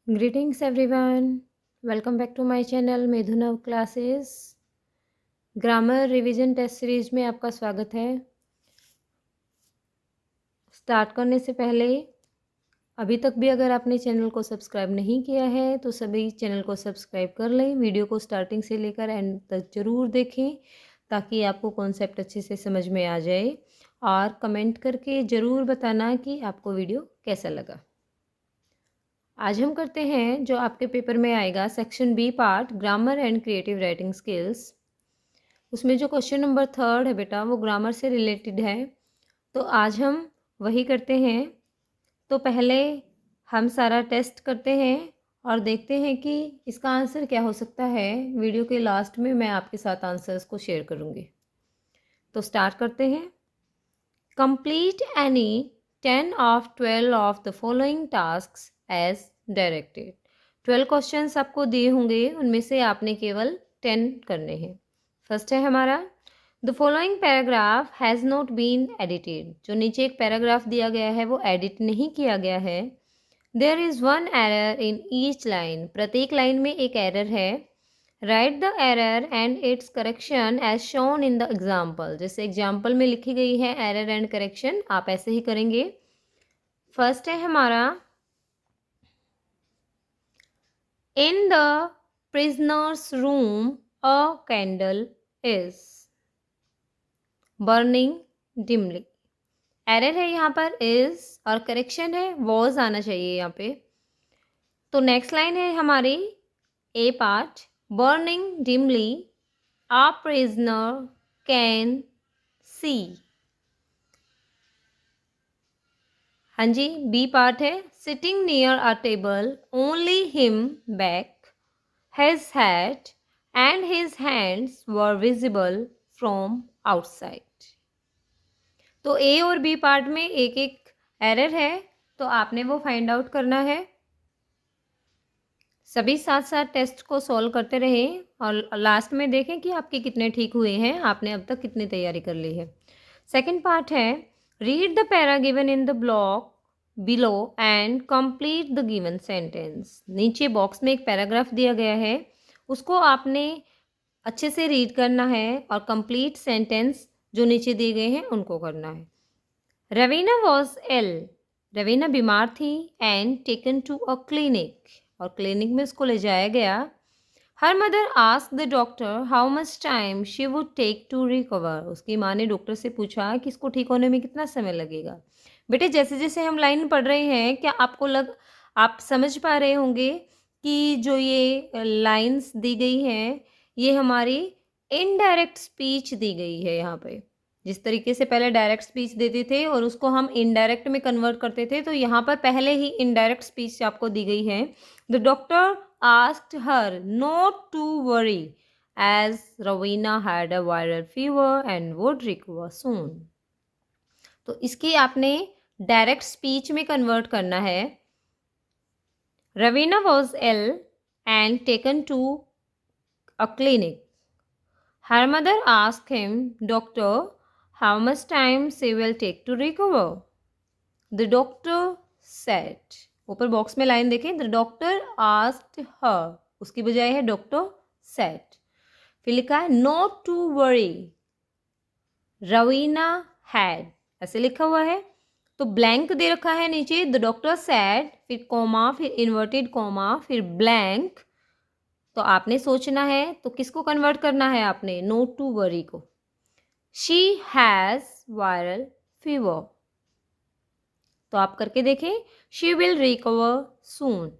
Greetings everyone. Welcome back to my channel मेधुनव classes. Grammar revision test series में आपका स्वागत है। स्टार्ट करने से पहले अभी तक भी अगर आपने चैनल को सब्सक्राइब नहीं किया है तो सभी चैनल को सब्सक्राइब कर लें। वीडियो को स्टार्टिंग से लेकर एंड तक ज़रूर देखें ताकि आपको कॉन्सेप्ट अच्छे से समझ में आ जाए, और कमेंट करके ज़रूर बताना कि आपको वीडियो कैसा लगा। आज हम करते हैं जो आपके पेपर में आएगा section B part grammar and creative writing skills. उसमें जो क्वेश्चन नंबर 3 है बेटा वो ग्रामर से रिलेटेड है, तो आज हम वही करते हैं। तो पहले हम सारा टेस्ट करते हैं और देखते हैं कि इसका आंसर क्या हो सकता है। वीडियो के लास्ट में मैं आपके साथ आंसर्स को शेयर करूँगी। तो स्टार्ट करते हैं। Complete any 10 of 12 of the following tasks as directed। 12 questions आपको दिए होंगे, उनमें से आपने केवल 10 करने हैं। फर्स्ट है हमारा the following paragraph has not been edited. जो नीचे एक पैराग्राफ दिया गया है वो एडिट नहीं किया गया है। There is one error in each line. प्रत्येक लाइन में एक एरर है। Write the error and its correction as shown in the example. जैसे एग्जाम्पल में लिखी गई है एरर एंड करेक्शन, आप ऐसे ही करेंगे। फर्स्ट है हमारा in the prisoners room a candle is burning dimly. Error है यहाँ पर इज और करेक्शन है वॉज आना चाहिए यहाँ पे। तो नेक्स्ट लाइन है हमारी A part burning dimly a prisoner can see। हाँ जी, बी पार्ट है sitting near a table only him back his head and his hands were visible from outside। तो ए और बी पार्ट में एक एक एरर है, तो आपने वो फाइंड आउट करना है। सभी साथ साथ टेस्ट को सॉल्व करते रहें और लास्ट में देखें कि आपके कितने ठीक हुए हैं, आपने अब तक कितनी तैयारी कर ली है। सेकंड पार्ट है read the para given in the block below and complete the given sentence. नीचे बॉक्स में एक पैराग्राफ दिया गया है, उसको आपने अच्छे से रीड करना है और कंप्लीट सेंटेंस जो नीचे दिए गए हैं उनको करना है। रवीना वॉज इल। रवीना बीमार थी and taken to a clinic, और क्लिनिक में उसको ले जाया गया। हर mother asked the doctor how much time she would take to recover. उसकी माँ ने डॉक्टर से पूछा कि इसको ठीक होने में कितना समय लगेगा। बेटे जैसे जैसे हम लाइन पढ़ रहे हैं, क्या आप समझ पा रहे होंगे कि जो ये लाइंस दी गई हैं ये हमारी इनडायरेक्ट स्पीच दी गई है। यहाँ पे जिस तरीके से पहले डायरेक्ट स्पीच देते थे और उसको हम इनडायरेक्ट में कन्वर्ट करते थे, तो यहाँ पर पहले ही इनडायरेक्ट स्पीच आपको दी गई है। The doctor asked her not to worry as Raveena had a viral fever and would recover soon. तो इसकी आपने डायरेक्ट स्पीच में कन्वर्ट करना है। Raveena was ill and taken to a clinic. Her mother asked him doctor how much time she will take to recover? The doctor said। ऊपर box में line देखें, the doctor asked her, उसकी बजाय है doctor said। फिर लिखा है not to worry Raveena had, ऐसे लिखा हुआ है। तो ब्लैंक दे रखा है नीचे the doctor said, फिर कॉमा, फिर इन्वर्टेड कॉमा, फिर ब्लैंक। तो आपने सोचना है, तो किसको कन्वर्ट करना है आपने, not to worry को। She has viral fever। तो आप करके देखें, she will recover soon।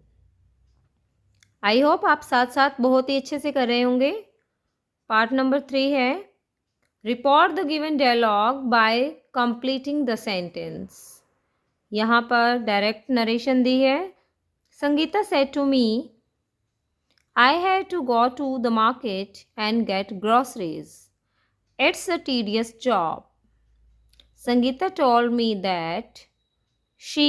I hope आप साथ साथ बहुत ही अच्छे से कर रहे होंगे। पार्ट नंबर 3 है report the given dialogue by completing the sentence. यहाँ पर डायरेक्ट नरेशन दी है। Sangeeta said to me I had to go to the market and get groceries. It's a tedious job। Sangeeta told me that she,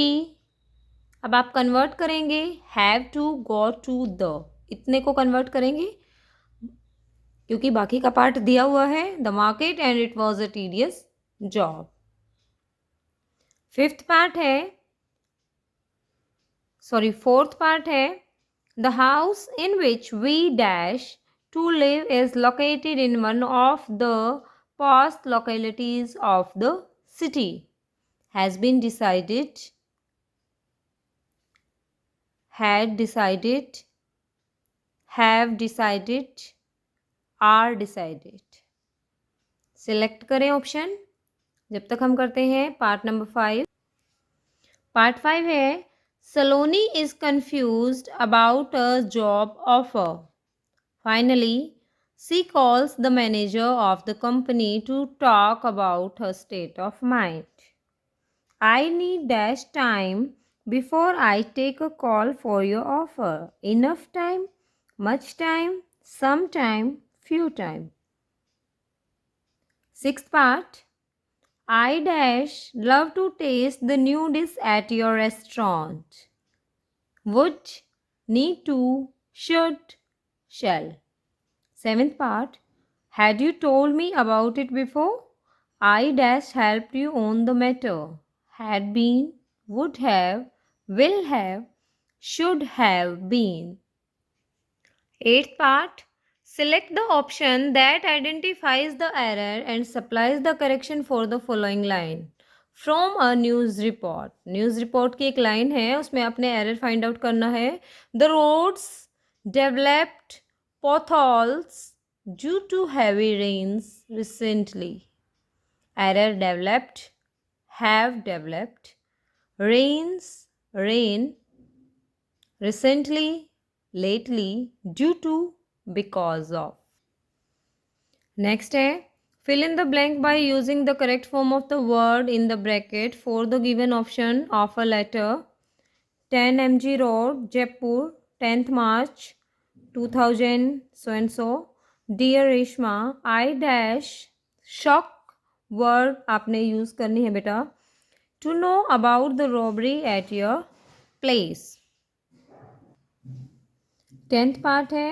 अब आप convert करेंगे have to go to the, इतने को convert करेंगे क्योंकि बाकी का पार्ट दिया हुआ है the market and it was a tedious job। Fourth part है The house in which we dash to live is located in one of the past localities of the city. Has been decided, had decided, have decided, are decided. Select करें option जब तक हम करते हैं part number 5। Part 5 है Saloni is confused about a job offer. Finally she calls the manager of the company to talk about her state of mind. I need dash time before I take a call for your offer. Enough time, much time, some time, few time. Sixth part I dash love to taste the new dish at your restaurant. Would, need to, should, shall. Seventh part. Had you told me about it before? I dash helped you on the matter. Had been, would have, will have, should have been. Eighth part. Select the option that identifies the error and supplies the correction for the following line. From a news report. News report की एक line है, उसमें आपने error find out करना है. The roads developed potholes due to heavy rains recently. Error developed, have developed, rains, rain, recently, lately, due to, because of. Next है fill in the blank by using the correct form of the word in the bracket for the given option of a letter. 10 MG Road, Jaipur, 10th March 2000 so and so. Dear Reshma, I dash shock word आपने use करनी है बेटा to know about the robbery at your place. 10th part है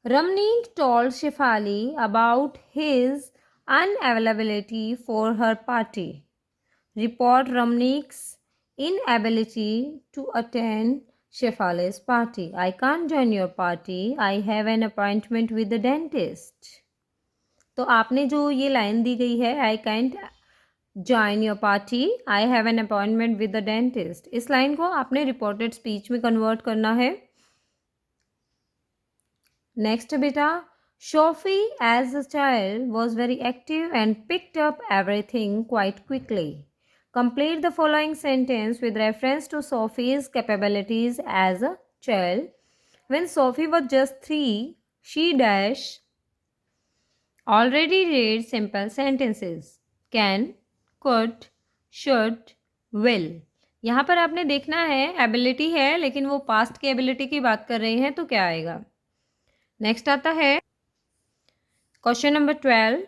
Ramneek told Shefali about his unavailability for her party. Report Ramneek's inability to attend Shefali's party. I can't join your party. I have an appointment with the dentist. तो आपने जो ये line दी गई है I can't join your party. I have an appointment with the dentist. इस line को आपने reported speech में कन्वर्ट करना है. Next beta, Sophie as a child was very active and picked up everything quite quickly. Complete the following sentence with reference to Sophie's capabilities as a child. When Sophie was just 3, she dash already read simple sentences. Can, could, should, will. यहाँ पर आपने देखना है ability है लेकिन वो past की ability की बात कर रहे हैं तो क्या आएगा. नेक्स्ट आता है question number 12.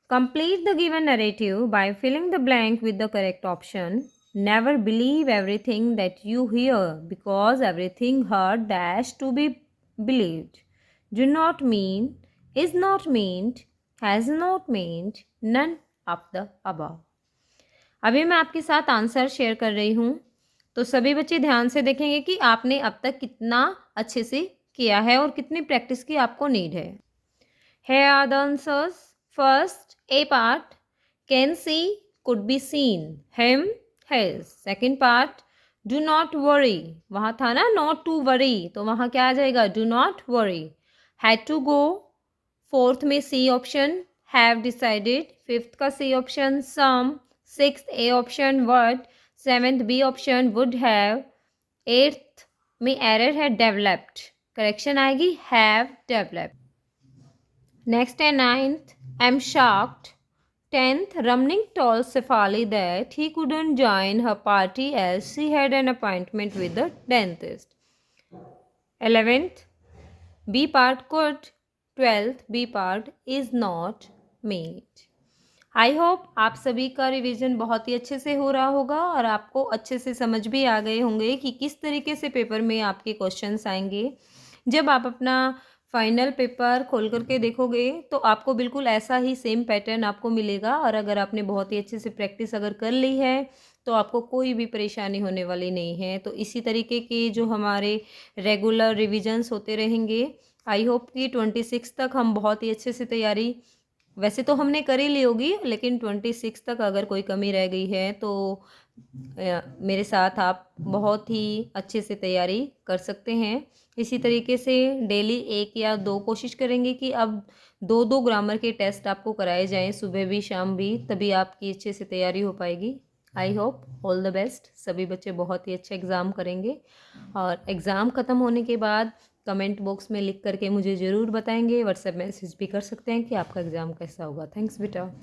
Complete the given narrative by filling the blank with the correct option. Never believe everything that you hear because everything heard dash to be believed. Do not mean, is not meant, has not meant, none of the above. अभी मैं आपके साथ answer share कर रही हूँ तो सभी बच्चे ध्यान से देखेंगे कि आपने अब तक कितना अच्छे से किया है और कितनी प्रैक्टिस की आपको नीड है. Here are the answers. First, A part, can see, could be seen. Him, his. Second part, do not worry. वहाँ था ना not to worry, तो वहाँ क्या आ जाएगा do not worry. Had to go. Fourth में C option, have decided. Fifth का C option, some. Sixth A option, what. Seventh B option, would have. Eighth में error है developed. करेक्शन आएगी have developed. Next है 9th, I am shocked. 10th, Ramnik told Shefali that he couldn't join her party as she had an appointment with the dentist. 11th, B part could. 12th, B part is not made. I hope आप सभी का revision बहुत ही अच्छे से हो रहा होगा और आपको अच्छे से समझ भी आ गए होंगे कि किस तरीके से पेपर में आपके क्वेश्चंस आएंगे. जब आप अपना फाइनल पेपर खोल करके देखोगे तो आपको बिल्कुल ऐसा ही सेम पैटर्न आपको मिलेगा. और अगर आपने बहुत ही अच्छे से प्रैक्टिस अगर कर ली है तो आपको कोई भी परेशानी होने वाली नहीं है। तो इसी तरीके के जो हमारे रेगुलर रिविजन्स होते रहेंगे। आई होप कि 26 तक हम बहुत ही अच्छे से तैयारी, वैसे तो हमने कर ही ली होगी, लेकिन 26 तक अगर कोई कमी रह गई है तो मेरे साथ आप बहुत ही अच्छे से तैयारी कर सकते हैं। इसी तरीके से डेली 1 या 2 कोशिश करेंगे कि अब 2-2 ग्रामर के टेस्ट आपको कराए जाएँ, सुबह भी शाम भी, तभी आपकी अच्छे से तैयारी हो पाएगी। I hope all the best. सभी बच्चे बहुत ही अच्छा एग्ज़ाम करेंगे और एग्ज़ाम ख़त्म होने के बाद कमेंट बॉक्स में लिख करके मुझे ज़रूर बताएंगे। व्हाट्सएप मैसेज भी कर सकते हैं कि आपका एग्ज़ाम कैसा होगा। थैंक्स बेटा।